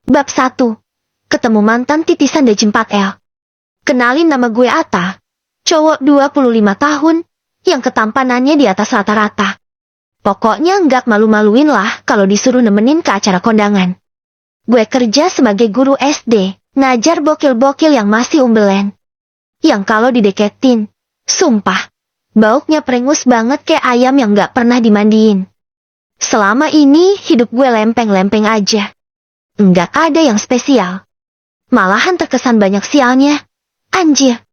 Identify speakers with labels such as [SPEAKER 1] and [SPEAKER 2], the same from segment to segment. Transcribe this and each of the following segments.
[SPEAKER 1] Bab 1. Ketemu mantan titisan Dej 4L. Kenalin, nama gue Ata. Cowok 25 tahun, yang ketampanannya di atas rata-rata. Pokoknya nggak malu-maluin lah kalau disuruh nemenin ke acara kondangan. Gue kerja sebagai guru SD, ngajar bokil-bokil yang masih umbelen. Yang kalau dideketin, sumpah, bauknya perengus banget kayak ayam yang nggak pernah dimandiin. Selama ini hidup gue lempeng-lempeng aja. Nggak ada yang spesial. Malahan terkesan banyak sialnya. Anjir.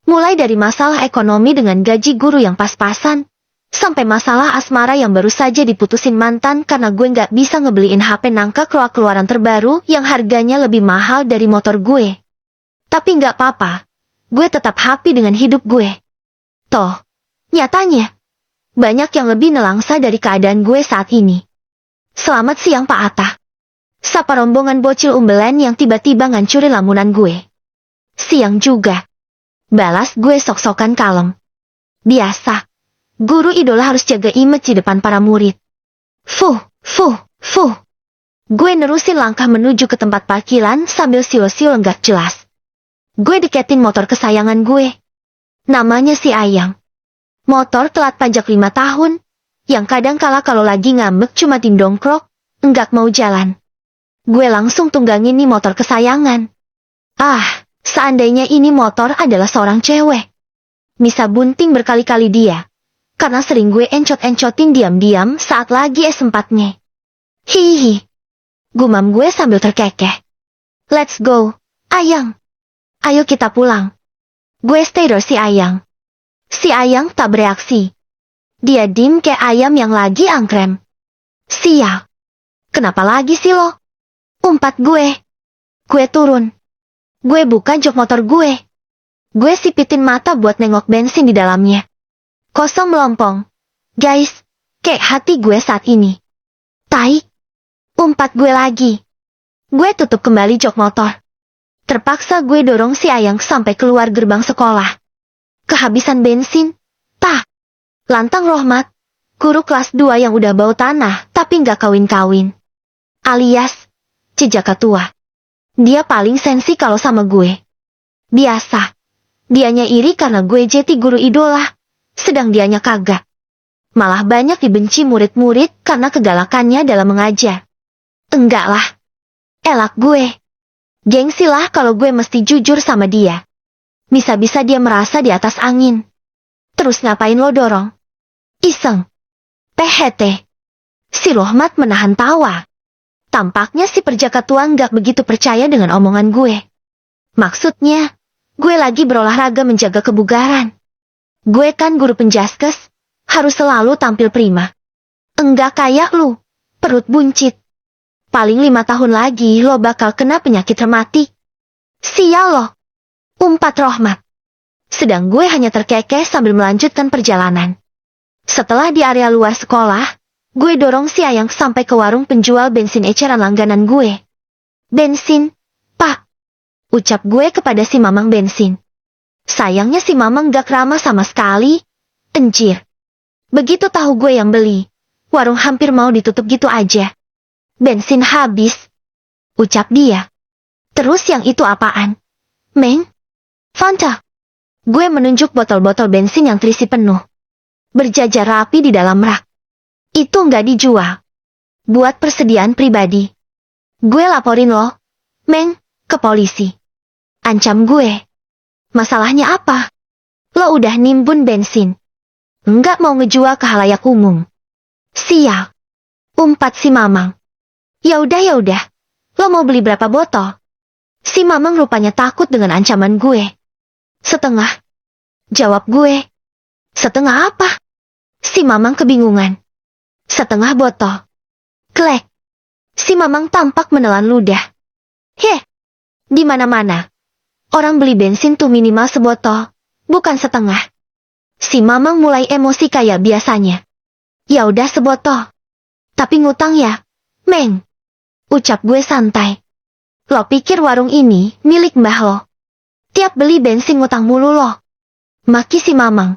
[SPEAKER 1] Mulai dari masalah ekonomi dengan gaji guru yang pas-pasan, sampai masalah asmara yang baru saja diputusin mantan karena gue nggak bisa ngebeliin HP nangka keluaran terbaru yang harganya lebih mahal dari motor gue. Tapi nggak apa-apa. Gue tetap happy dengan hidup gue. Toh, nyatanya, banyak yang lebih nelangsa dari keadaan gue saat ini. Selamat siang Pak Atta. Sapa rombongan bocil umbelen yang tiba-tiba ngancurin lamunan gue. Siang juga. Balas gue sok-sokan kalem. Biasa. Guru idola harus jaga image di depan para murid. Fuh. Gue nerusin langkah menuju ke tempat parkiran sambil siul-siul nggak jelas. Gue deketin motor kesayangan gue. Namanya si Ayang. Motor telat pajak 5 tahun, yang kadang kala kalau lagi ngambek cuma dongkrok, nggak mau jalan. Gue langsung tunggangin nih motor kesayangan. Seandainya ini motor adalah seorang cewek. Misa bunting berkali-kali dia. Karena sering gue encot-encotin diam-diam saat lagi S4-nya. Hihi. Gumam gue sambil terkekeh. Let's go, Ayang. Ayo kita pulang. Gue stayder si Ayang. Si Ayang tak bereaksi. Dia dim kayak ayam yang lagi angkrem. Sial. Kenapa lagi sih lo? Umpat gue. Gue turun. Gue buka jok motor gue. Gue sipitin mata buat nengok bensin di dalamnya. Kosong melompong. Guys, kayak hati gue saat ini. Tai. Umpat gue lagi. Gue tutup kembali jok motor. Terpaksa gue dorong si Ayang sampai keluar gerbang sekolah. Kehabisan bensin. Lantang Rohmat. Guru kelas 2 yang udah bau tanah tapi nggak kawin-kawin. Alias Jejaka tua. Dia paling sensi kalau sama gue. Biasa. Dianya iri karena gue jadi guru idola. Sedang dianya kagak. Malah banyak dibenci murid-murid karena kegalakannya dalam mengajar. Enggak lah. Elak gue. Gengsi lah kalau gue mesti jujur sama dia. Bisa-bisa dia merasa di atas angin. Terus ngapain lo dorong? Iseng. PHT. Si Rohmat menahan tawa. Tampaknya si perjaka tua nggak begitu percaya dengan omongan gue. Maksudnya, gue lagi berolahraga menjaga kebugaran. Gue kan guru penjaskes, harus selalu tampil prima. Enggak kayak lu, perut buncit. Paling 5 tahun lagi lo bakal kena penyakit rematik. Sial lo. Umpat Rohmat. Sedang gue hanya terkekeh sambil melanjutkan perjalanan. Setelah di area luar sekolah, gue dorong si Ayang sampai ke warung penjual bensin eceran langganan gue. Bensin, Pak. Ucap gue kepada si mamang bensin. Sayangnya si mamang gak ramah sama sekali. Anjir. Begitu tahu gue yang beli, warung hampir mau ditutup gitu aja. Bensin habis. Ucap dia. Terus yang itu apaan? Meng? Fanta. Gue menunjuk botol-botol bensin yang terisi penuh. Berjajar rapi di dalam rak. Itu nggak dijual. Buat persediaan pribadi. Gue laporin lo, Meng, ke polisi. Ancam gue. Masalahnya apa? Lo udah nimbun bensin. Nggak mau ngejual ke halayak umum. Sial. Umpat si mamang. Ya udah. Lo mau beli berapa botol? Si mamang rupanya takut dengan ancaman gue. Setengah. Jawab gue. Setengah apa? Si mamang kebingungan. Setengah botol. Klek. Si mamang tampak menelan ludah. Di mana-mana. Orang beli bensin tuh minimal sebotol, bukan setengah. Si mamang mulai emosi kayak biasanya. Ya udah sebotol. Tapi ngutang ya, Meng. Ucap gue santai. Lo pikir warung ini milik mbah lo? Tiap beli bensin ngutang mulu lo. Maki si mamang.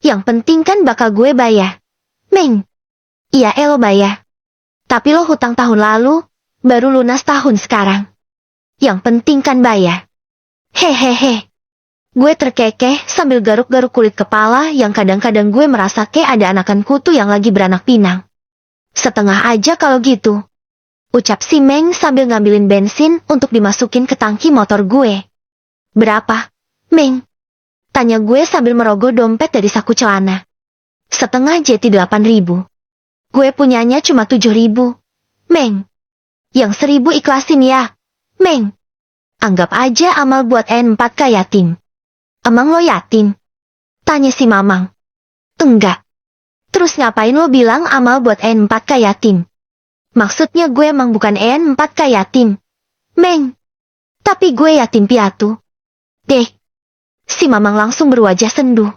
[SPEAKER 1] Yang penting kan bakal gue bayar. Meng. Iya lo bayar. Tapi lo hutang tahun lalu, Baru lunas tahun sekarang. Yang penting kan bayar. Hehehe. Gue terkekeh sambil garuk-garuk kulit kepala yang kadang-kadang gue merasa kayak ada anakan kutu yang lagi beranak pinang. Setengah aja kalau gitu. Ucap si Meng sambil ngambilin bensin untuk dimasukin ke tangki motor gue. Berapa, Meng? Tanya gue sambil merogoh dompet dari saku celana. Setengah JT 8.000. Gue punyanya cuma 7.000. Meng. Yang 1.000 ikhlasin ya, Meng. Anggap aja amal buat N4K yatim. Emang lo yatim? Tanya si Mamang. Enggak. Terus ngapain lo bilang amal buat N4K yatim? Maksudnya gue emang bukan N4K yatim, Meng. Tapi gue yatim piatu. Deh. Si Mamang langsung berwajah sendu.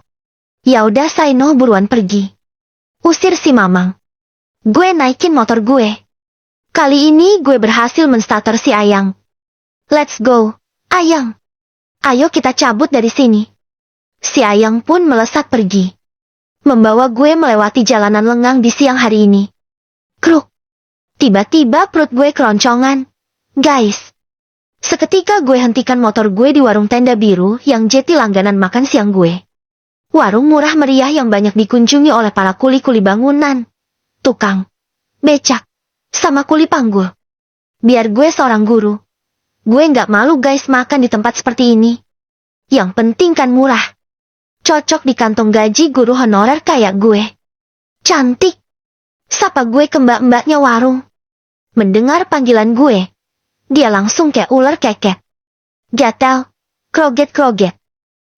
[SPEAKER 1] Ya udah Saino buruan pergi. Usir si Mamang. Gue naikin motor gue. Kali ini gue berhasil menstarter si Ayang. Let's go, Ayang. Ayo kita cabut dari sini. Si Ayang pun melesat pergi. Membawa gue melewati jalanan lengang di siang hari ini. Kruk. Tiba-tiba perut gue keroncongan. Guys. Seketika gue hentikan motor gue di warung tenda biru yang jadi langganan makan siang gue. Warung murah meriah yang banyak dikunjungi oleh para kuli-kuli bangunan, tukang, becak, sama kuli panggul. Biar gue seorang guru. Gue nggak malu guys makan di tempat seperti ini. Yang penting kan murah. Cocok di kantong gaji guru honorer kayak gue. Cantik. Sapa gue ke mbak-mbaknya warung. Mendengar panggilan gue, dia langsung kayak ular keket. Gatel, kroget-kroget.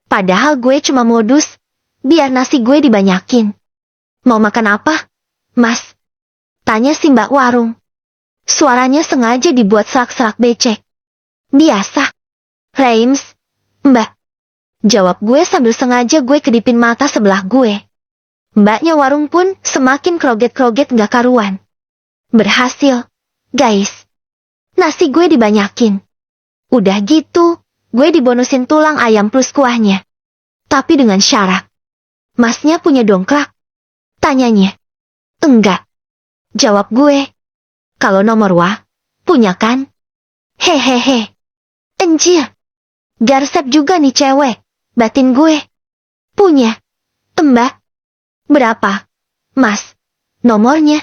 [SPEAKER 1] Padahal gue cuma modus, biar nasi gue dibanyakin. Mau makan apa, Mas? Tanya si mbak warung. Suaranya sengaja dibuat serak-serak becek. Biasa. Reims, Mbak. Jawab gue sambil sengaja gue kedipin mata sebelah gue. Mbaknya warung pun semakin kroget-kroget gak karuan. Berhasil, guys. Nasi gue dibanyakin. Udah gitu, gue dibonusin tulang ayam plus kuahnya. Tapi dengan syarat. Masnya punya dongkrak? Tanyanya. Enggak. Jawab gue. Kalau nomor wah, punya kan? Hehehe. Anjir. Garsep juga nih cewek. Batin gue. Punya. Mbak. Berapa? Mas. Nomornya.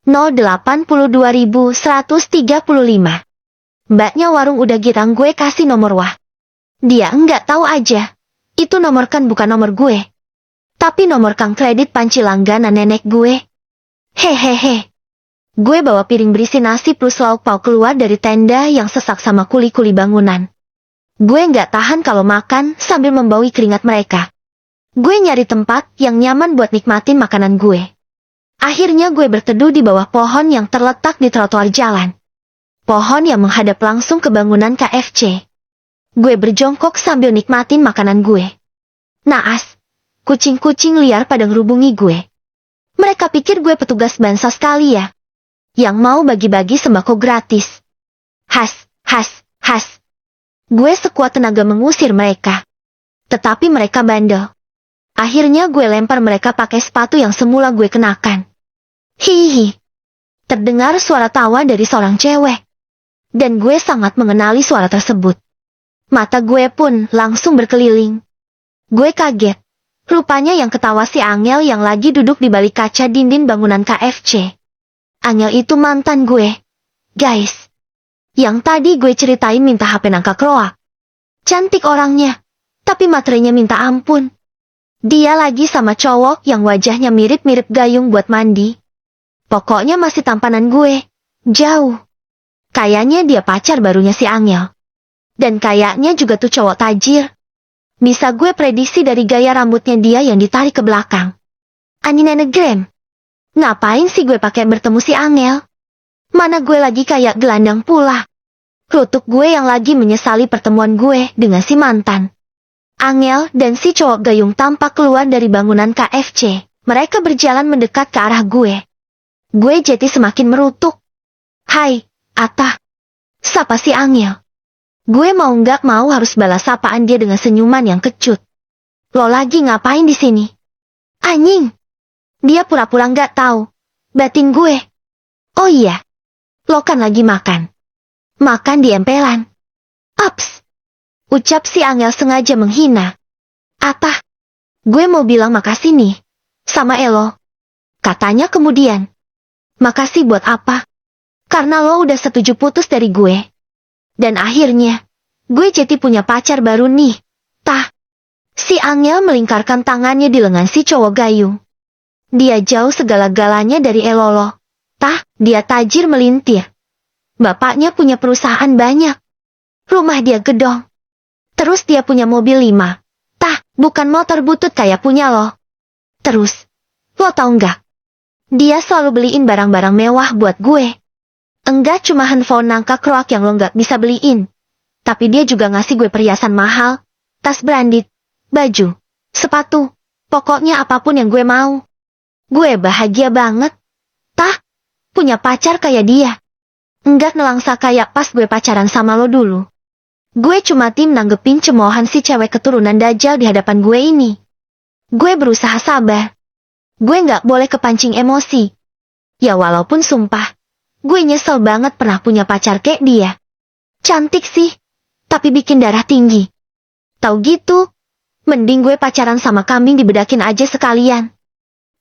[SPEAKER 1] 082.135. Mbaknya warung udah girang gue kasih nomor wah. Dia enggak tahu aja. Itu nomor kan bukan nomor gue. Tapi nomor kang kredit panci langganan nenek gue. Hehehe. Gue bawa piring berisi nasi plus lauk pauk keluar dari tenda yang sesak sama kuli-kuli bangunan. Gue nggak tahan kalau makan sambil membaui keringat mereka. Gue nyari tempat yang nyaman buat nikmatin makanan gue. Akhirnya gue berteduh di bawah pohon yang terletak di trotoar jalan. Pohon yang menghadap langsung ke bangunan KFC. Gue berjongkok sambil nikmatin makanan gue. Naas, kucing-kucing liar pada ngerubungi gue. Mereka pikir gue petugas bansos kali ya. Yang mau bagi-bagi sembako gratis. Has, has, has. Gue sekuat tenaga mengusir mereka. Tetapi mereka bandel. Akhirnya gue lempar mereka pakai sepatu yang semula gue kenakan. Hihi. Terdengar suara tawa dari seorang cewek. Dan gue sangat mengenali suara tersebut. Mata gue pun langsung berkeliling. Gue kaget. Rupanya yang ketawa si Angel yang lagi duduk di balik kaca dinding bangunan KFC. Angel itu mantan gue. Guys. Yang tadi gue ceritain minta HP nangka kroak. Cantik orangnya. Tapi materainya minta ampun. Dia lagi sama cowok yang wajahnya mirip-mirip gayung buat mandi. Pokoknya masih tampanan gue. Jauh. Kayaknya dia pacar barunya si Angel. Dan kayaknya juga tuh cowok tajir. Bisa gue prediksi dari gaya rambutnya dia yang ditarik ke belakang. Aninenegram. Ngapain sih gue pakai bertemu si Angel? Mana gue lagi kayak gelandang pula. Kerutuk gue yang lagi menyesali pertemuan gue dengan si mantan. Angel dan si cowok gayung tampak keluar dari bangunan KFC. Mereka berjalan mendekat ke arah gue. Gue jadi semakin merutuk. Hai, Ata. Sapa si Angel. Gue mau nggak mau harus balas sapaan dia dengan senyuman yang kecut. Lo lagi ngapain di sini? Anjing. Dia pura-pura nggak tahu. Batin gue. Oh iya. Lo kan lagi makan. Makan di empelan. Ups. Ucap si Angel sengaja menghina. Apa? Gue mau bilang makasih nih. Sama Elo. Katanya kemudian. Makasih buat apa? Karena lo udah setuju putus dari gue. Dan akhirnya, gue jadi punya pacar baru nih. Tah. Si Angel melingkarkan tangannya di lengan si cowok gayung. Dia jauh segala-galanya dari Elolo. Tah, dia tajir melintir. Bapaknya punya perusahaan banyak. Rumah dia gedong. Terus dia punya mobil 5. Tah, bukan motor butut kayak punya lo. Terus, lo tau nggak? Dia selalu beliin barang-barang mewah buat gue. Enggak cuma handphone nangka kroak yang lo nggak bisa beliin. Tapi dia juga ngasih gue perhiasan mahal, tas branded, baju, sepatu, pokoknya apapun yang gue mau. Gue bahagia banget. Tah, punya pacar kayak dia. Enggak nelangsa kayak pas gue pacaran sama lo dulu. Gue cuma tim nanggepin cemoohan si cewek keturunan Dajjal di hadapan gue ini. Gue berusaha sabar. Gue nggak boleh kepancing emosi. Ya walaupun sumpah, gue nyesel banget pernah punya pacar kayak dia. Cantik sih, tapi bikin darah tinggi. Tahu gitu, mending gue pacaran sama kambing dibedakin aja sekalian.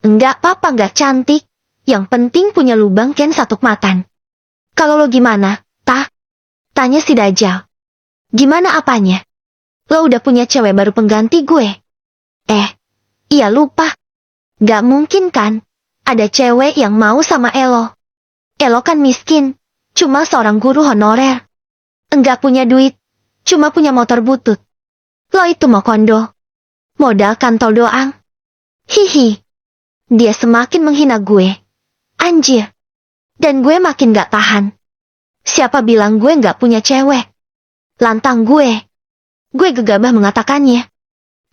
[SPEAKER 1] Enggak apa-apa nggak cantik, yang penting punya lubang ken satu matan. Kalau lo gimana, Tah? Tanya si Dajjal. Gimana apanya? Lo udah punya cewek baru pengganti gue? Iya lupa. Gak mungkin kan, ada cewek yang mau sama Elo. Elo kan miskin, cuma seorang guru honorer. Enggak punya duit, cuma punya motor butut. Lo itu mau kondo. Modal kantol doang. Hihi. Dia semakin menghina gue. Anjir. Dan gue makin gak tahan. Siapa bilang gue gak punya cewek? Lantang gue. Gue gegabah mengatakannya.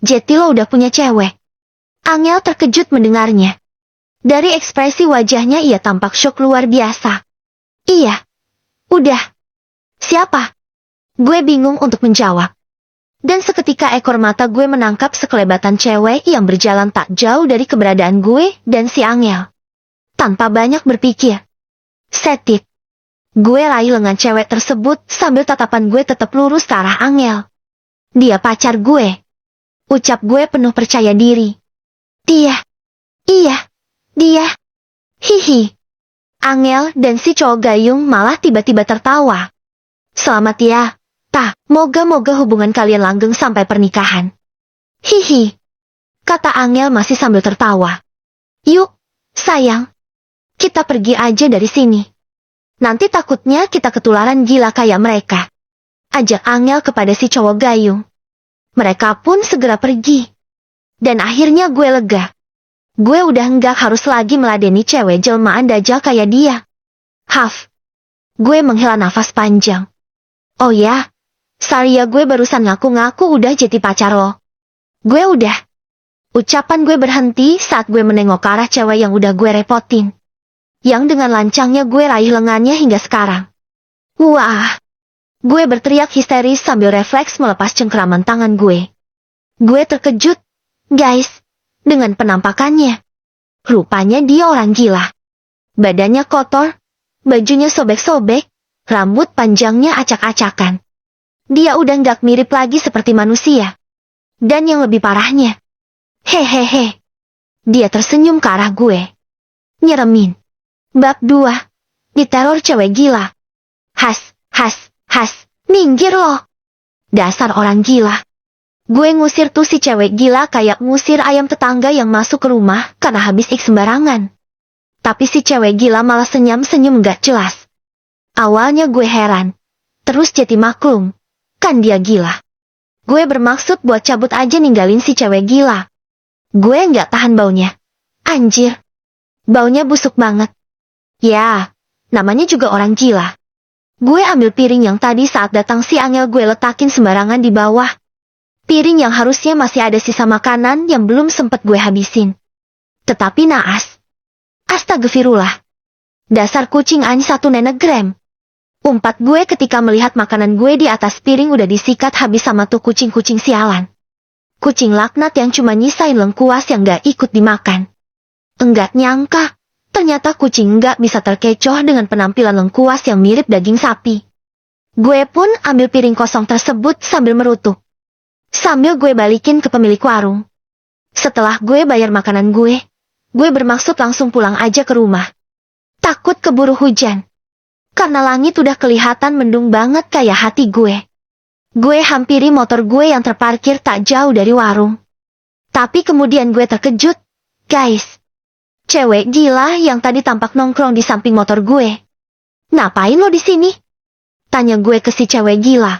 [SPEAKER 1] Jeti lo udah punya cewek. Angel terkejut mendengarnya. Dari ekspresi wajahnya ia tampak syok luar biasa. Iya. Udah. Siapa? Gue bingung untuk menjawab. Dan seketika ekor mata gue menangkap sekelebatan cewek yang berjalan tak jauh dari keberadaan gue dan si Angel. Tanpa banyak berpikir. Setit. Gue raih lengan cewek tersebut sambil tatapan gue tetap lurus ke arah Angel. Dia pacar gue. Ucap gue penuh percaya diri. Dia. Iya. Dia. Hihi. Angel dan si cowok gayung malah tiba-tiba tertawa. Selamat ya, Tah. Moga-moga hubungan kalian langgeng sampai pernikahan. Hihi. Kata Angel masih sambil tertawa. Yuk, sayang. Kita pergi aja dari sini. Nanti takutnya kita ketularan gila kayak mereka. Ajak Angel kepada si cowok gayung. Mereka pun segera pergi. Dan akhirnya gue lega. Gue udah nggak harus lagi meladeni cewek jelmaan Dajjal kayak dia. Haf. Gue menghela nafas panjang. Oh ya, sorry ya gue barusan ngaku-ngaku udah jadi pacar lo. Gue udah. Ucapan gue berhenti saat gue menengok ke arah cewek yang udah gue repotin. Yang dengan lancangnya gue raih lengannya hingga sekarang. Wah. Gue berteriak histeris sambil refleks melepas cengkeraman tangan gue. Gue terkejut, guys, dengan penampakannya. Rupanya dia orang gila. Badannya kotor, bajunya sobek-sobek, rambut panjangnya acak-acakan. Dia udah nggak mirip lagi seperti manusia. Dan yang lebih parahnya. Hehehe. Dia tersenyum ke arah gue. Nyeremin. Bab 2. Diteror cewek gila. Has. Minggir lo. Dasar orang gila. Gue ngusir tuh si cewek gila kayak ngusir ayam tetangga yang masuk ke rumah karena habis sembarangan. Tapi si cewek gila malah senyum-senyum gak jelas. Awalnya gue heran. Terus jadi maklum. Kan dia gila. Gue bermaksud buat cabut aja ninggalin si cewek gila. Gue gak tahan baunya. Anjir. Baunya busuk banget. Ya, namanya juga orang gila. Gue ambil piring yang tadi saat datang si Angel gue letakin sembarangan di bawah. Piring yang harusnya masih ada sisa makanan yang belum sempet gue habisin. Tetapi naas. Astagfirullah. Dasar kucing any satu nenegram. Umpat gue ketika melihat makanan gue di atas piring udah disikat habis sama tuh kucing-kucing sialan. Kucing laknat yang cuma nyisain lengkuas yang gak ikut dimakan. Enggak nyangka. Ternyata kucing nggak bisa terkecoh dengan penampilan lengkuas yang mirip daging sapi. Gue pun ambil piring kosong tersebut sambil merutuk. Sambil gue balikin ke pemilik warung. Setelah gue bayar makanan gue bermaksud langsung pulang aja ke rumah. Takut keburu hujan. Karena langit udah kelihatan mendung banget kayak hati gue. Gue hampiri motor gue yang terparkir tak jauh dari warung. Tapi kemudian gue terkejut, guys. Cewek gila yang tadi tampak nongkrong di samping motor gue. Ngapain lo di sini? Tanya gue ke si cewek gila.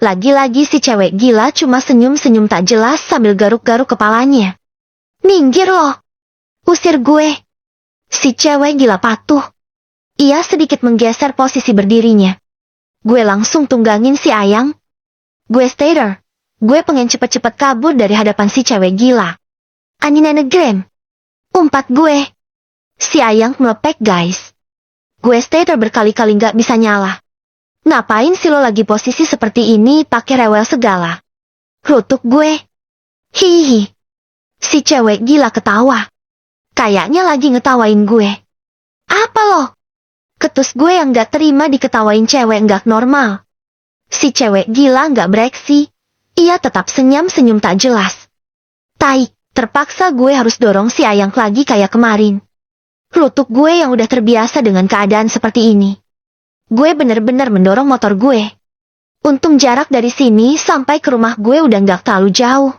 [SPEAKER 1] Lagi-lagi si cewek gila cuma senyum-senyum tak jelas sambil garuk-garuk kepalanya. Minggir lo. Usir gue. Si cewek gila patuh. Ia sedikit menggeser posisi berdirinya. Gue langsung tunggangin si Ayang. Gue stater. Gue pengen cepet-cepet kabur dari hadapan si cewek gila. Aninanegram. Umpat gue. Si Ayang melepek guys. Gue stater berkali-kali gak bisa nyala. Ngapain sih lo lagi posisi seperti ini pakai rewel segala? Rutuk gue. Hihi. Si cewek gila ketawa. Kayaknya lagi ngetawain gue. Apa lo? Ketus gue yang gak terima diketawain cewek gak normal. Si cewek gila gak bereaksi. Ia tetap senyum-senyum tak jelas. Tai. Terpaksa gue harus dorong si Ayang lagi kayak kemarin. Rutuk gue yang udah terbiasa dengan keadaan seperti ini. Gue bener-bener mendorong motor gue. Untung jarak dari sini sampai ke rumah gue udah gak terlalu jauh.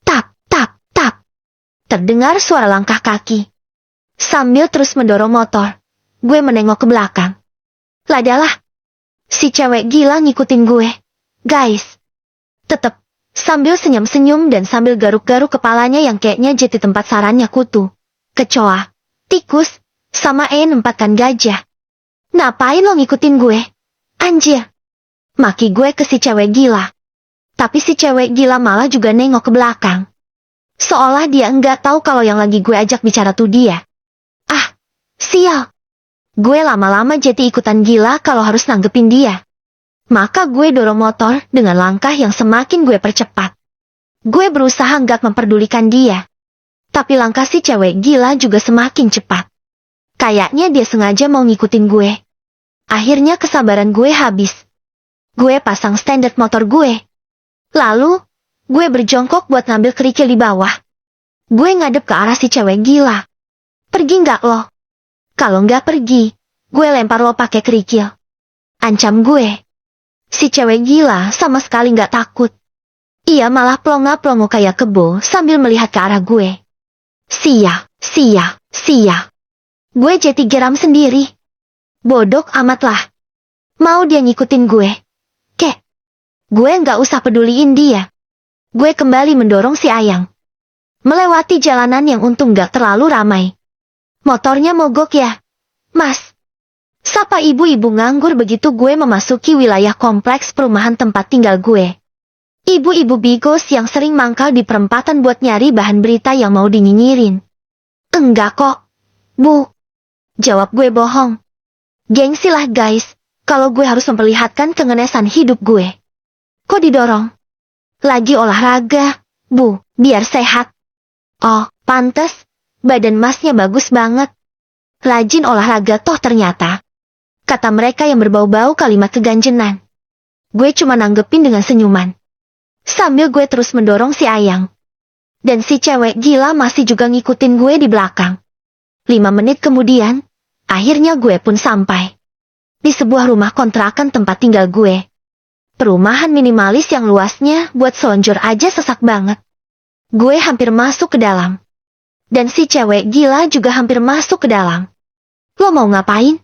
[SPEAKER 1] Tap, tap, tap. Terdengar suara langkah kaki. Sambil terus mendorong motor, gue menengok ke belakang. Ladalah. Si cewek gila ngikutin gue. Guys. Tetep. Sambil senyum-senyum dan sambil garuk-garuk kepalanya yang kayaknya jadi tempat sarangnya kutu, kecoa, tikus, sama empatkan gajah. Ngapain lo ngikutin gue? Anjir. Maki gue ke si cewek gila. Tapi si cewek gila malah juga nengok ke belakang. Seolah dia enggak tahu kalau yang lagi gue ajak bicara tuh dia. Ah, sial. Gue lama-lama jadi ikutan gila kalau harus nanggepin dia. Maka gue dorong motor dengan langkah yang semakin gue percepat. Gue berusaha nggak memperdulikan dia. Tapi langkah si cewek gila juga semakin cepat. Kayaknya dia sengaja mau ngikutin gue. Akhirnya kesabaran gue habis. Gue pasang standar motor gue. Lalu, gue berjongkok buat ngambil kerikil di bawah. Gue ngadep ke arah si cewek gila. Pergi nggak lo? Kalau nggak pergi, gue lempar lo pakai kerikil. Ancam gue. Si cewek gila sama sekali nggak takut. Ia malah plonga-plongo kayak kebo sambil melihat ke arah gue. Sia. Gue jadi geram sendiri. Bodok amat lah. Mau dia ngikutin gue? Kek. Gue nggak usah peduliin dia. Gue kembali mendorong si Ayang. Melewati jalanan yang untung nggak terlalu ramai. Motornya mogok ya? Mas. Sapa ibu-ibu nganggur begitu gue memasuki wilayah kompleks perumahan tempat tinggal gue. Ibu-ibu bigos yang sering mangkal di perempatan buat nyari bahan berita yang mau dinyinyirin. Enggak kok, Bu. Jawab gue bohong. Gengsi lah guys, kalau gue harus memperlihatkan kengenesan hidup gue. Kok didorong? Lagi olahraga, Bu, biar sehat. Oh, pantes, badan masnya bagus banget. Rajin olahraga toh ternyata. Kata mereka yang berbau-bau kalimat keganjenan. Gue cuma nanggepin dengan senyuman. Sambil gue terus mendorong si Ayang. Dan si cewek gila masih juga ngikutin gue di belakang. 5 menit kemudian, akhirnya gue pun sampai. Di sebuah rumah kontrakan tempat tinggal gue. Perumahan minimalis yang luasnya buat selonjor aja sesak banget. Gue hampir masuk ke dalam. Dan si cewek gila juga hampir masuk ke dalam. Lo mau ngapain?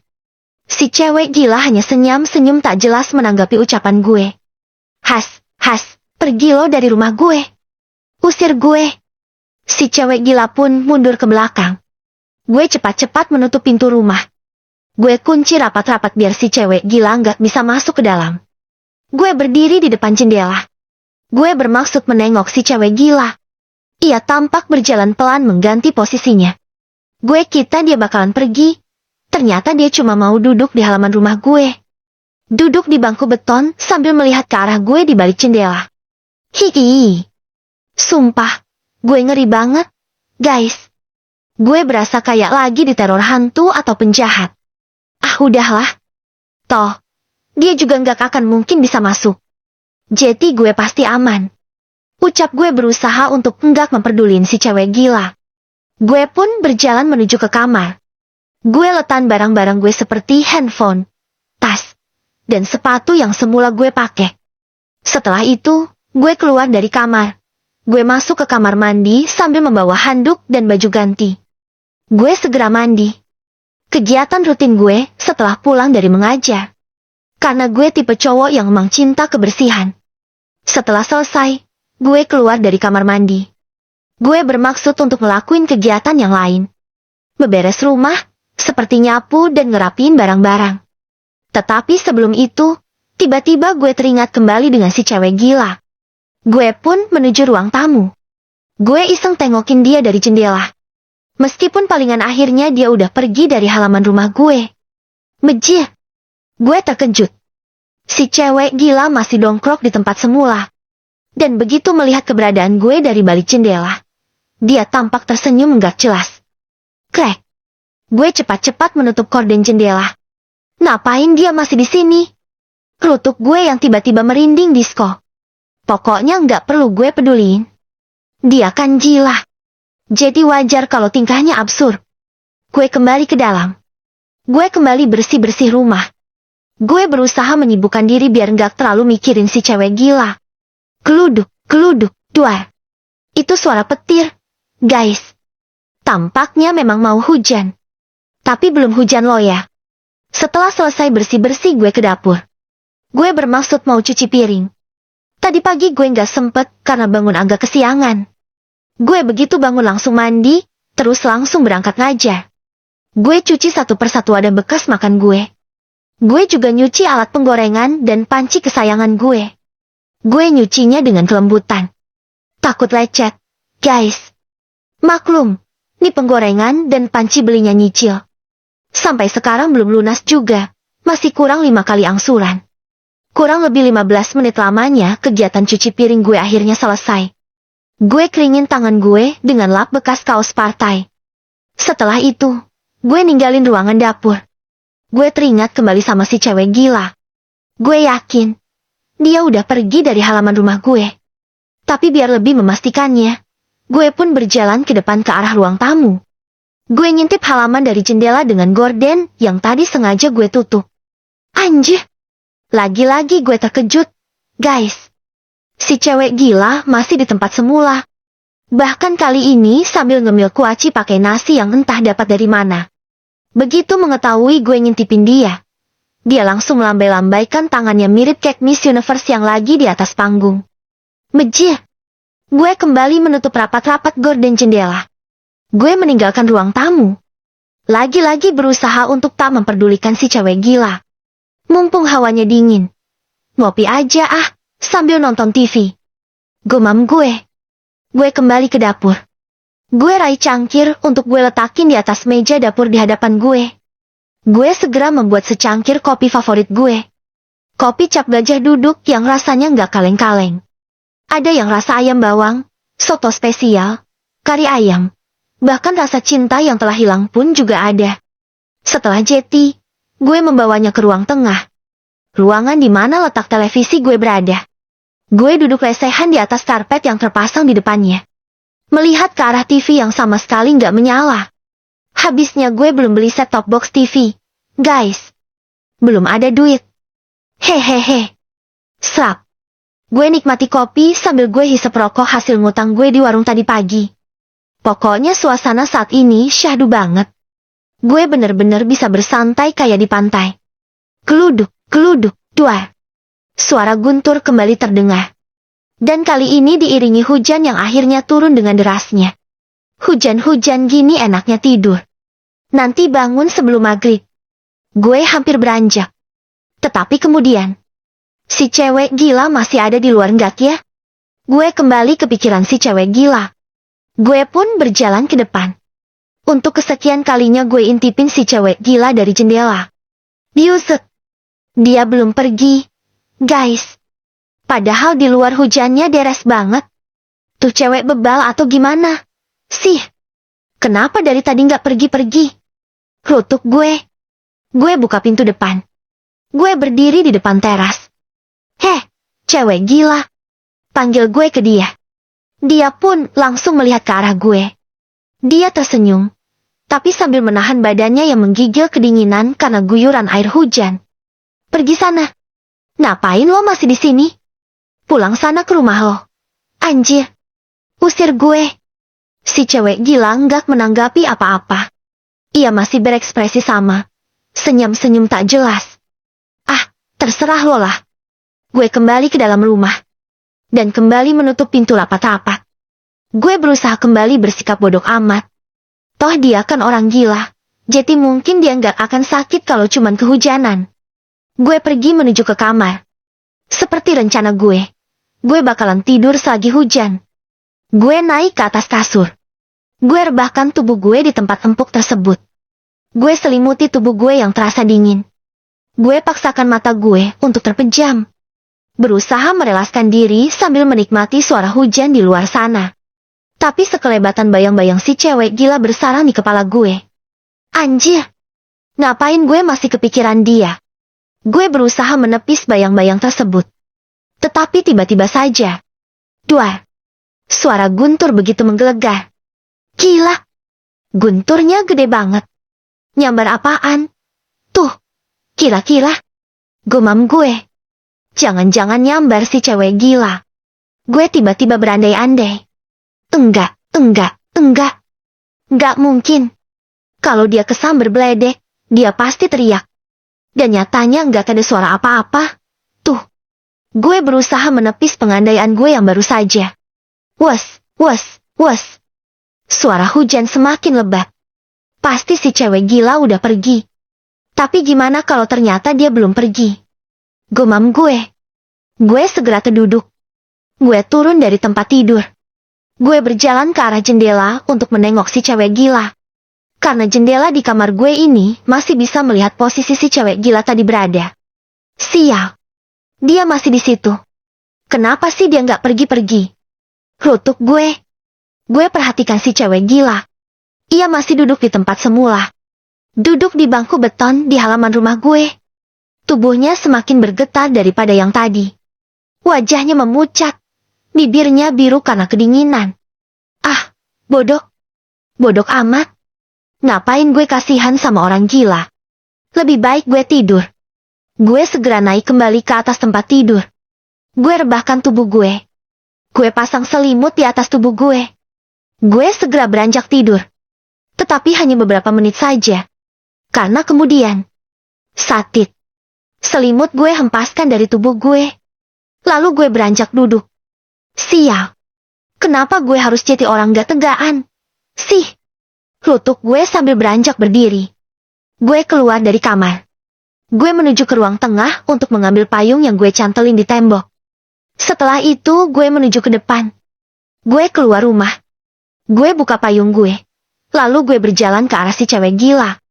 [SPEAKER 1] Si cewek gila hanya senyum-senyum tak jelas menanggapi ucapan gue. Has, pergi lo dari rumah gue. Usir gue. Si cewek gila pun mundur ke belakang. Gue cepat-cepat menutup pintu rumah. Gue kunci rapat-rapat biar si cewek gila nggak bisa masuk ke dalam. Gue berdiri di depan jendela. Gue bermaksud menengok si cewek gila. Ia tampak berjalan pelan mengganti posisinya. Gue kira dia bakalan pergi. Ternyata dia cuma mau duduk di halaman rumah gue. Duduk di bangku beton sambil melihat ke arah gue di balik jendela. Hihi. Sumpah, gue ngeri banget. Guys. Gue berasa kayak lagi diteror hantu atau penjahat. Ah udahlah. Toh, dia juga nggak akan mungkin bisa masuk. Jadi gue pasti aman. Ucap gue berusaha untuk enggak memperdulin si cewek gila. Gue pun berjalan menuju ke kamar. Gue letakkan barang-barang gue seperti handphone, tas, dan sepatu yang semula gue pakai. Setelah itu, gue keluar dari kamar. Gue masuk ke kamar mandi sambil membawa handuk dan baju ganti. Gue segera mandi. Kegiatan rutin gue setelah pulang dari mengajar. Karena gue tipe cowok yang memang cinta kebersihan. Setelah selesai, gue keluar dari kamar mandi. Gue bermaksud untuk ngelakuin kegiatan yang lain. Beberes rumah, seperti nyapu dan ngerapiin barang-barang. Tetapi sebelum itu, tiba-tiba gue teringat kembali dengan si cewek gila. Gue pun menuju ruang tamu. Gue iseng tengokin dia dari jendela. Meskipun palingan akhirnya dia udah pergi dari halaman rumah gue. Mejir. Gue terkejut. Si cewek gila masih dongkrok di tempat semula. Dan begitu melihat keberadaan gue dari balik jendela, dia tampak tersenyum nggak jelas. Krek. Gue cepat-cepat menutup korden jendela. Ngapain dia masih di sini? Kerutuk gue yang tiba-tiba merinding disko. Pokoknya nggak perlu gue peduliin. Dia kan gila. Jadi wajar kalau tingkahnya absurd. Gue kembali ke dalam. Gue kembali bersih-bersih rumah. Gue berusaha menyibukkan diri biar nggak terlalu mikirin si cewek gila. Keluduk, keluduk, duar. Itu suara petir, guys. Tampaknya memang mau hujan. Tapi belum hujan loh ya. Setelah selesai bersih-bersih gue ke dapur. Gue bermaksud mau cuci piring. Tadi pagi gue nggak sempet karena bangun agak kesiangan. Gue begitu bangun langsung mandi, terus langsung berangkat ngajar. Gue cuci satu persatu wadah bekas makan gue. Gue juga nyuci alat penggorengan dan panci kesayangan gue. Gue nyucinya dengan kelembutan. Takut lecet, guys. Maklum, nih penggorengan dan panci belinya nyicil. Sampai sekarang belum lunas juga, masih kurang 5 kali angsuran. Kurang lebih 15 menit lamanya kegiatan cuci piring gue akhirnya selesai. Gue keringin tangan gue dengan lap bekas kaos partai. Setelah itu, gue ninggalin ruangan dapur. Gue teringat kembali sama si cewek gila. Gue yakin, dia udah pergi dari halaman rumah gue. Tapi biar lebih memastikannya, gue pun berjalan ke depan ke arah ruang tamu. Gue ngintip halaman dari jendela dengan gorden yang tadi sengaja gue tutup. Anjir! Lagi-lagi gue terkejut, guys. Si cewek gila masih di tempat semula. Bahkan kali ini sambil ngemil kuaci pakai nasi yang entah dapat dari mana. Begitu mengetahui gue ngintipin dia, dia langsung melambai-lambaikan tangannya mirip kayak Miss Universe yang lagi di atas panggung. Mejir. Gue kembali menutup rapat-rapat gorden jendela. Gue meninggalkan ruang tamu. Lagi-lagi berusaha untuk tak memperdulikan si cewek gila. Mumpung hawanya dingin. Ngopi aja ah, sambil nonton TV. Gumam gue. Gue kembali ke dapur. Gue raih cangkir untuk gue letakin di atas meja dapur di hadapan gue. Gue segera membuat secangkir kopi favorit gue. Kopi cap gajah duduk yang rasanya nggak kaleng-kaleng. Ada yang rasa ayam bawang, soto spesial, kari ayam. Bahkan rasa cinta yang telah hilang pun juga ada. Setelah jeti, gue membawanya ke ruang tengah. Ruangan di mana letak televisi gue berada. Gue duduk lesehan di atas karpet yang terpasang di depannya. Melihat ke arah TV yang sama sekali nggak menyala. Habisnya gue belum beli set-top box TV. Guys. Belum ada duit. Hehehe. Srap. Gue nikmati kopi sambil gue hisap rokok hasil ngutang gue di warung tadi pagi. Pokoknya suasana saat ini syahdu banget. Gue bener-bener bisa bersantai kayak di pantai. Keluduk, keluduk, duar. Suara guntur kembali terdengar. Dan kali ini diiringi hujan yang akhirnya turun dengan derasnya. Hujan-hujan gini enaknya tidur. Nanti bangun sebelum maghrib. Gue hampir beranjak. Tetapi kemudian, si cewek gila masih ada di luar nggak ya? Gue kembali kepikiran si cewek gila. Gue pun berjalan ke depan. Untuk kesekian kalinya gue intipin si cewek gila dari jendela. Buset. Dia belum pergi. Guys. Padahal di luar hujannya deres banget. Tuh cewek bebal atau gimana? Sih. Kenapa dari tadi nggak pergi-pergi? Rutuk gue. Gue buka pintu depan. Gue berdiri di depan teras. Heh, cewek gila. Panggil gue ke dia. Dia pun langsung melihat ke arah gue. Dia tersenyum, tapi sambil menahan badannya yang menggigil kedinginan karena guyuran air hujan. Pergi sana. Ngapain lo masih di sini? Pulang sana ke rumah lo. Anjir. Usir gue. Si cewek gila nggak menanggapi apa-apa. Ia masih berekspresi sama. Senyum-senyum tak jelas. Ah, terserah lo lah. Gue kembali ke dalam rumah. Dan kembali menutup pintu rapat-rapat. Gue berusaha kembali bersikap bodoh amat. Toh dia kan orang gila. Jadi mungkin dia nggak akan sakit kalau cuman kehujanan. Gue pergi menuju ke kamar. Seperti rencana gue bakalan tidur selagi hujan. Gue naik ke atas kasur. Gue rebahkan tubuh gue di tempat empuk tersebut. Gue selimuti tubuh gue yang terasa dingin. Gue paksakan mata gue untuk terpejam. Berusaha merelaskan diri sambil menikmati suara hujan di luar sana. Tapi sekelebatan bayang-bayang si cewek gila bersarang di kepala gue. Anjir! Ngapain gue masih kepikiran dia? Gue berusaha menepis bayang-bayang tersebut. Tetapi tiba-tiba saja. Duar! Suara guntur begitu menggelegar. Gila! Gunturnya gede banget. Nyambar apaan? Tuh! Kira-kira? Gumam gue. Jangan-jangan nyambar si cewek gila. Gue tiba-tiba berandai-andai. Enggak. Enggak mungkin. Kalau dia kesambar beledek, dia pasti teriak. Dan nyatanya enggak ada suara apa-apa. Tuh. Gue berusaha menepis pengandaian gue yang baru saja. Wes. Suara hujan semakin lebat. Pasti si cewek gila udah pergi. Tapi gimana kalau ternyata dia belum pergi? Gumam gue. Gue segera terduduk. Gue turun dari tempat tidur. Gue berjalan ke arah jendela untuk menengok si cewek gila. Karena jendela di kamar gue ini masih bisa melihat posisi si cewek gila tadi berada. Sial. Dia masih di situ. Kenapa sih dia nggak pergi-pergi? Rutuk gue. Gue perhatikan si cewek gila. Ia masih duduk di tempat semula. Duduk di bangku beton di halaman rumah gue. Tubuhnya semakin bergetar daripada yang tadi. Wajahnya memucat. Bibirnya biru karena kedinginan. Ah, bodoh. Bodoh amat. Ngapain gue kasihan sama orang gila? Lebih baik gue tidur. Gue segera naik kembali ke atas tempat tidur. Gue rebahkan tubuh gue. Gue pasang selimut di atas tubuh gue. Gue segera beranjak tidur. Tetapi hanya beberapa menit saja. Karena kemudian, satit. Selimut gue hempaskan dari tubuh gue. Lalu gue beranjak duduk. Sial. Kenapa gue harus jadi orang gak tegaan? Sih. Rutuk gue sambil beranjak berdiri. Gue keluar dari kamar. Gue menuju ke ruang tengah untuk mengambil payung yang gue cantelin di tembok. Setelah itu gue menuju ke depan. Gue keluar rumah. Gue buka payung gue. Lalu gue berjalan ke arah si cewek gila.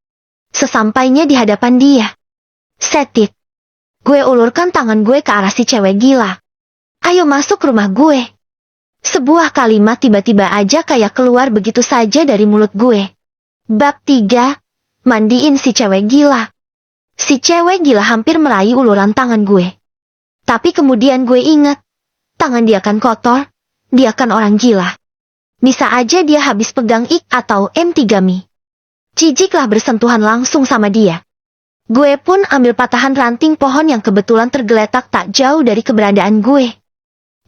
[SPEAKER 1] Sesampainya di hadapan dia. Setit. Gue ulurkan tangan gue ke arah si cewek gila. Ayo masuk rumah gue. Sebuah kalimat tiba-tiba aja kayak keluar begitu saja dari mulut gue. Bab 3. Mandiin si cewek gila. Si cewek gila hampir meraih uluran tangan gue. Tapi kemudian gue ingat. Tangan dia kan kotor. Dia kan orang gila. Bisa aja dia habis pegang ik atau M3 Mi. Jijiklah bersentuhan langsung sama dia. Gue pun ambil patahan ranting pohon yang kebetulan tergeletak tak jauh dari keberadaan gue.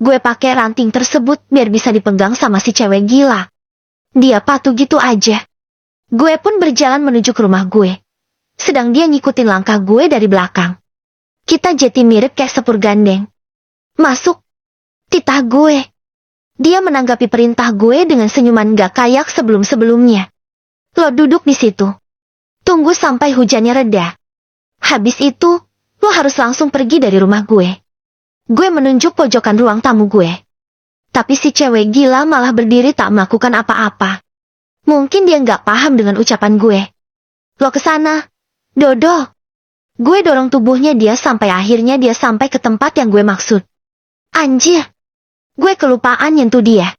[SPEAKER 1] Gue pakai ranting tersebut biar bisa dipegang sama si cewek gila. Dia patuh gitu aja. Gue pun berjalan menuju ke rumah gue. Sedang dia ngikutin langkah gue dari belakang. Kita jadi mirip kayak sepur gandeng. Masuk. Titah gue. Dia menanggapi perintah gue dengan senyuman gak kayak sebelum-sebelumnya. Lo duduk di situ. Tunggu sampai hujannya reda. Habis itu, lo harus langsung pergi dari rumah gue. Gue menunjuk pojokan ruang tamu gue. Tapi si cewek gila malah berdiri tak melakukan apa-apa. Mungkin dia nggak paham dengan ucapan gue. Lo kesana, Dodo. Gue dorong tubuhnya dia sampai akhirnya dia sampai ke tempat yang gue maksud. Anjir. Gue kelupaan nyentuh dia.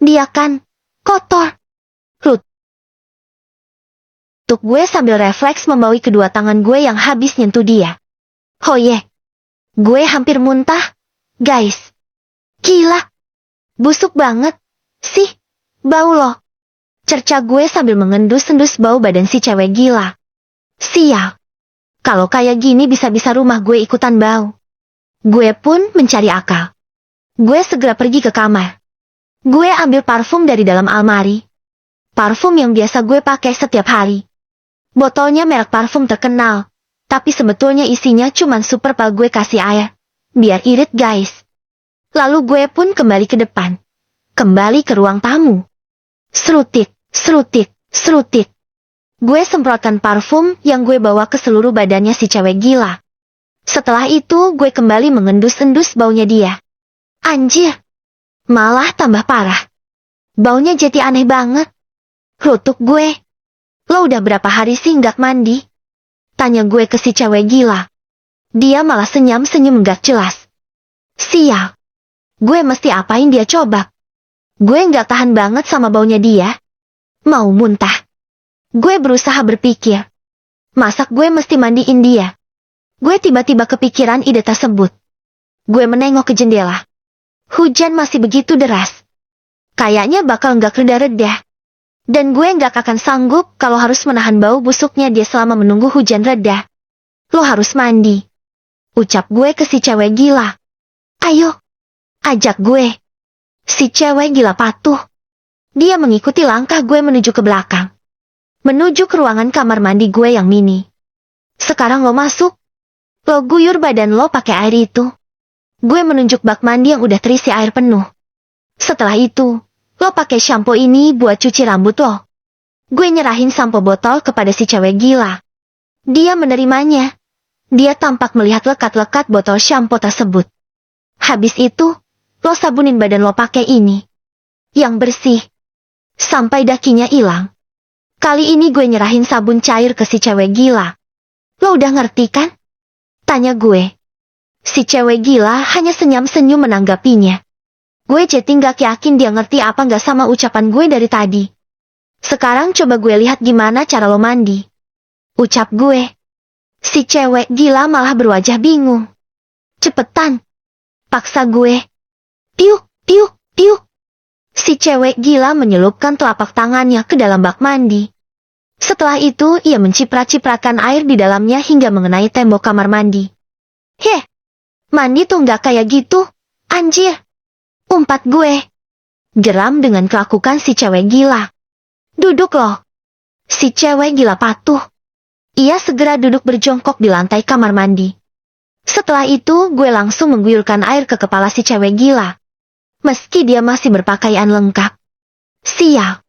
[SPEAKER 1] Dia kan kotor. Rut. Rutuk gue sambil refleks membawi kedua tangan gue yang habis nyentuh dia. Oh ye. Gue hampir muntah. Guys. Gila. Busuk banget. Sih. Bau loh. Cerca gue sambil mengendus-endus bau badan si cewek gila. Sial. Kalau kayak gini bisa-bisa rumah gue ikutan bau. Gue pun mencari akal. Gue segera pergi ke kamar. Gue ambil parfum dari dalam almari. Parfum yang biasa gue pakai setiap hari. Botolnya merek parfum terkenal. Tapi sebetulnya isinya cuman super pal gue kasih air. Biar irit guys. Lalu gue pun kembali ke depan. Kembali ke ruang tamu. Serutit, serutit, serutit. Gue semprotkan parfum yang gue bawa ke seluruh badannya si cewek gila. Setelah itu gue kembali mengendus-endus baunya dia. Anjir. Malah tambah parah. Baunya jadi aneh banget. Rutuk gue. Lo udah berapa hari sih nggak mandi? Tanya gue ke si cewek gila. Dia malah senyum-senyum nggak jelas. Sial. Gue mesti apain dia coba? Gue nggak tahan banget sama baunya dia. Mau muntah. Gue berusaha berpikir. Masak gue mesti mandiin dia. Gue tiba-tiba kepikiran ide tersebut. Gue menengok ke jendela. Hujan masih begitu deras. Kayaknya bakal nggak reda-reda. Dan gue nggak akan sanggup kalau harus menahan bau busuknya dia selama menunggu hujan reda. Lo harus mandi. Ucap gue ke si cewek gila. Ayo. Ajak gue. Si cewek gila patuh. Dia mengikuti langkah gue menuju ke belakang. Menuju ke ruangan kamar mandi gue yang mini. Sekarang lo masuk. Lo guyur badan lo pakai air itu. Gue menunjuk bak mandi yang udah terisi air penuh. Setelah itu, lo pakai shampoo ini buat cuci rambut lo. Gue nyerahin sampo botol kepada si cewek gila. Dia menerimanya. Dia tampak melihat lekat-lekat botol shampoo tersebut. Habis itu, lo sabunin badan lo pakai ini. Yang bersih. Sampai dakinya hilang. Kali ini gue nyerahin sabun cair ke si cewek gila. Lo udah ngerti kan? Tanya gue. Si cewek gila hanya senyum-senyum menanggapinya. Gue jadi nggak yakin dia ngerti apa nggak sama ucapan gue dari tadi. Sekarang coba gue lihat gimana cara lo mandi. Ucap gue. Si cewek gila malah berwajah bingung. Cepetan. Paksa gue. Piuk, piuk, piuk. Si cewek gila menyelupkan telapak tangannya ke dalam bak mandi. Setelah itu ia menciprat-cipratkan air di dalamnya hingga mengenai tembok kamar mandi. Heh. Mandi tuh nggak kayak gitu. Anjir. Umpat gue. Geram dengan kelakukan si cewek gila. Duduk loh. Si cewek gila patuh. Ia segera duduk berjongkok di lantai kamar mandi. Setelah itu gue langsung mengguyurkan air ke kepala si cewek gila. Meski dia masih berpakaian lengkap. Sial.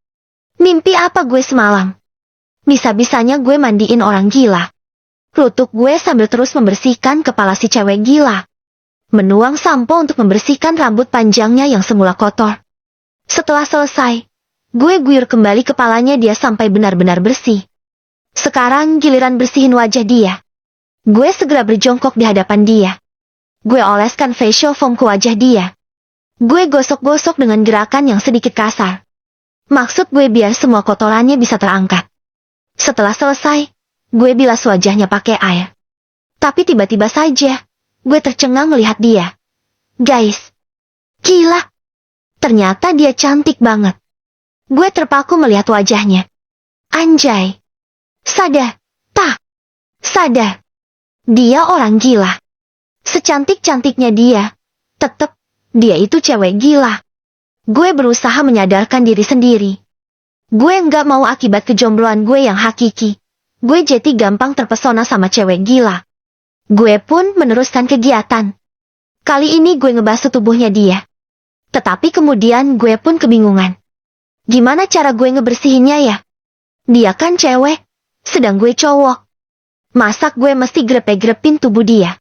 [SPEAKER 1] Mimpi apa gue semalam? Bisa-bisanya gue mandiin orang gila. Rutuk gue sambil terus membersihkan kepala si cewek gila. Menuang sampo untuk membersihkan rambut panjangnya yang semula kotor. Setelah selesai, gue guyur kembali kepalanya dia sampai benar-benar bersih. Sekarang giliran bersihin wajah dia. Gue segera berjongkok di hadapan dia. Gue oleskan facial foam ke wajah dia. Gue gosok-gosok dengan gerakan yang sedikit kasar. Maksud gue biar semua kotorannya bisa terangkat. Setelah selesai, gue bilas wajahnya pakai air. Tapi tiba-tiba saja, gue tercengang melihat dia. Guys. Gila. Ternyata dia cantik banget. Gue terpaku melihat wajahnya. Anjay. Sadar. Tah. Sadar. Dia orang gila. Secantik-cantiknya dia. Tetep, dia itu cewek gila. Gue berusaha menyadarkan diri sendiri. Gue nggak mau akibat kejombloan gue yang hakiki. Gue jadi gampang terpesona sama cewek gila. Gue pun meneruskan kegiatan. Kali ini gue ngebasuh tubuhnya dia. Tetapi kemudian gue pun kebingungan. Gimana cara gue ngebersihinnya ya? Dia kan cewek, sedang gue cowok. Masak gue mesti grepe-grepin tubuh dia.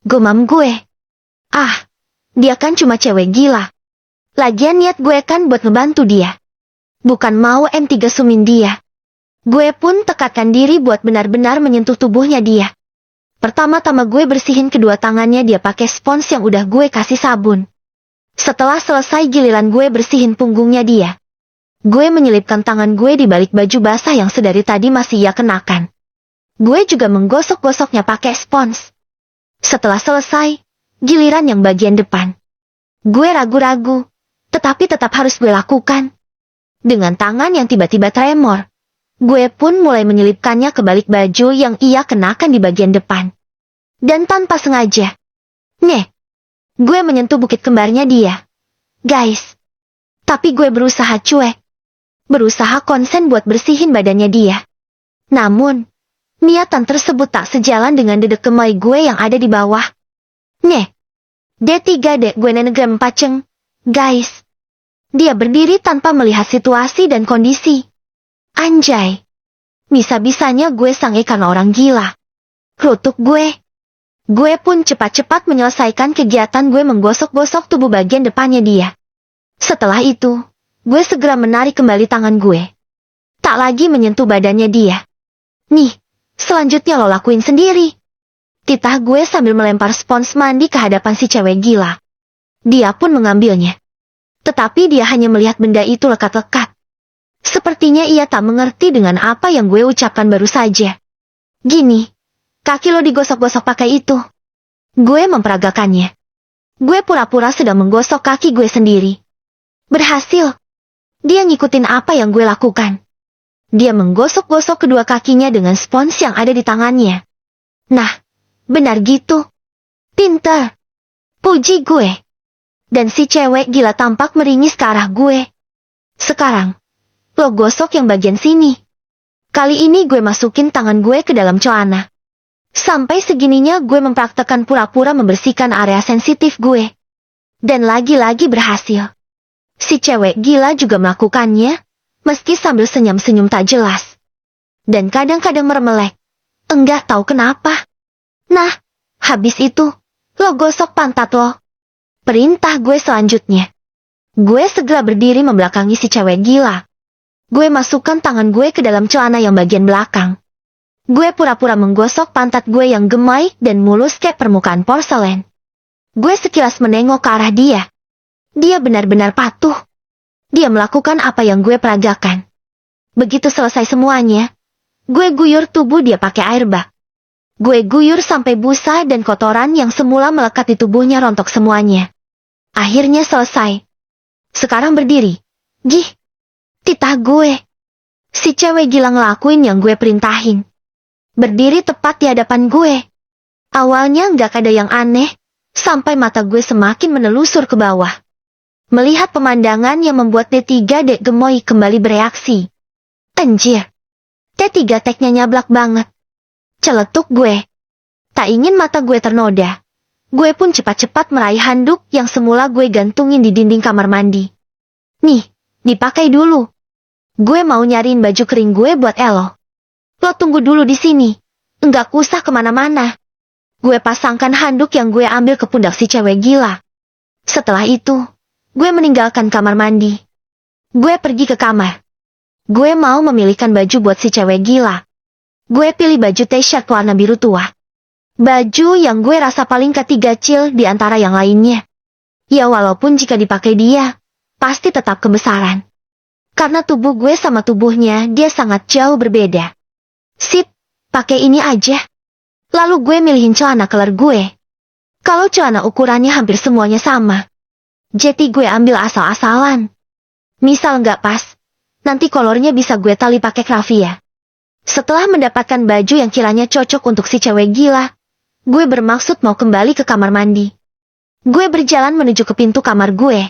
[SPEAKER 1] Gumam gue. Ah, dia kan cuma cewek gila. Lagian niat gue kan buat ngebantu dia. Bukan mau M3 sumin dia. Gue pun tekatkan diri buat benar-benar menyentuh tubuhnya dia. Pertama-tama gue bersihin kedua tangannya dia pakai spons yang udah gue kasih sabun. Setelah selesai giliran gue bersihin punggungnya dia. Gue menyelipkan tangan gue di balik baju basah yang sedari tadi masih ia kenakan. Gue juga menggosok-gosoknya pakai spons. Setelah selesai, giliran yang bagian depan. Gue ragu-ragu, tetapi tetap harus gue lakukan. Dengan tangan yang tiba-tiba tremor, gue pun mulai menyelipkannya ke balik baju yang ia kenakan di bagian depan. Dan tanpa sengaja, gue menyentuh bukit kembarnya dia. Guys, tapi gue berusaha cuek. Berusaha konsen buat bersihin badannya dia. Namun, niatan tersebut tak sejalan dengan dedek gemoy gue yang ada di bawah. D3D gue nenegram paceng. Guys. Dia berdiri tanpa melihat situasi dan kondisi. Anjay. Bisa-bisanya gue sange karena orang gila. Rutuk gue. Gue pun cepat-cepat menyelesaikan kegiatan gue menggosok-gosok tubuh bagian depannya dia. Setelah itu, gue segera menarik kembali tangan gue. Tak lagi menyentuh badannya dia. Nih. Selanjutnya lo lakuin sendiri. Titah gue sambil melempar spons mandi ke hadapan si cewek gila. Dia pun mengambilnya. Tetapi dia hanya melihat benda itu lekat-lekat. Sepertinya ia tak mengerti dengan apa yang gue ucapkan baru saja. Gini, kaki lo digosok-gosok pakai itu. Gue memperagakannya. Gue pura-pura sedang menggosok kaki gue sendiri. Berhasil. Dia ngikutin apa yang gue lakukan. Dia menggosok-gosok kedua kakinya dengan spons yang ada di tangannya. Nah, benar gitu. Pintar. Puji gue. Dan si cewek gila tampak meringis ke arah gue. Sekarang, lo gosok yang bagian sini. Kali ini gue masukin tangan gue ke dalam celana. Sampai segininya gue mempraktekkan pura-pura membersihkan area sensitif gue. Dan lagi-lagi berhasil. Si cewek gila juga melakukannya. Meski sambil senyum-senyum tak jelas. Dan kadang-kadang mermelek. Enggak tahu kenapa. Nah, habis itu, lo gosok pantat lo. Perintah gue selanjutnya. Gue segera berdiri membelakangi si cewek gila. Gue masukkan tangan gue ke dalam celana yang bagian belakang. Gue pura-pura menggosok pantat gue yang gemai dan mulus kayak permukaan porselen. Gue sekilas menengok ke arah dia. Dia benar-benar patuh. Dia melakukan apa yang gue peragakan. Begitu selesai semuanya, gue guyur tubuh dia pakai air bak. Gue guyur sampai busa dan kotoran yang semula melekat di tubuhnya rontok semuanya. Akhirnya selesai. Sekarang berdiri. Gih, titah gue. Si cewek gila ngelakuin yang gue perintahin. Berdiri tepat di hadapan gue. Awalnya nggak ada yang aneh, sampai mata gue semakin menelusur ke bawah. Melihat pemandangan yang membuat D3D gemoy kembali bereaksi. Anjir. T3 teknya nyablak banget. Celetuk gue. Tak ingin mata gue ternoda. Gue pun cepat-cepat meraih handuk yang semula gue gantungin di dinding kamar mandi. Nih, dipakai dulu. Gue mau nyariin baju kering gue buat Elo. Lo tunggu dulu di sini. Enggak usah kemana-mana. Gue pasangkan handuk yang gue ambil ke pundak si cewek gila. Setelah itu, gue meninggalkan kamar mandi. Gue pergi ke kamar. Gue mau memilihkan baju buat si cewek gila. Gue pilih baju t-shirt warna biru tua. Baju yang gue rasa paling ketiga cil di antara yang lainnya. Ya walaupun jika dipakai dia, pasti tetap kebesaran. Karena tubuh gue sama tubuhnya dia sangat jauh berbeda. Sip, pakai ini aja. Lalu gue milihin celana color gue. Kalau celana ukurannya hampir semuanya sama. Jadi gue ambil asal-asalan. Misal nggak pas, nanti kolornya bisa gue tali pakai krafia. Setelah mendapatkan baju yang kiranya cocok untuk si cewek gila, gue bermaksud mau kembali ke kamar mandi. Gue berjalan menuju ke pintu kamar gue.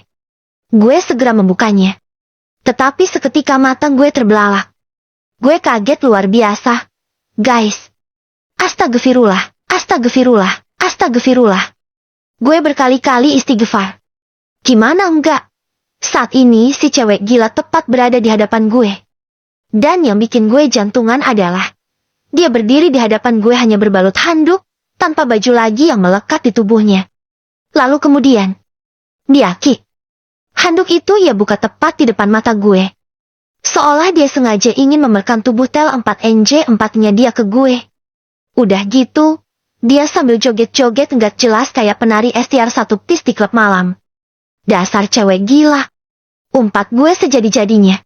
[SPEAKER 1] Gue segera membukanya. Tetapi seketika mata gue terbelalak. Gue kaget luar biasa. Guys. Astagfirullah, astagfirullah, astagfirullah. Gue berkali-kali istighfar. Gimana enggak? Saat ini si cewek gila tepat berada di hadapan gue. Dan yang bikin gue jantungan adalah, dia berdiri di hadapan gue hanya berbalut handuk, tanpa baju lagi yang melekat di tubuhnya. Lalu kemudian, dia kick. Handuk itu ia buka tepat di depan mata gue. Seolah dia sengaja ingin memerekam tubuh tel 4NJ4-nya dia ke gue. Udah gitu, dia sambil joget-joget nggak jelas kayak penari STR1 pis di klub malam. Dasar cewek gila. Umpat gue sejadi-jadinya.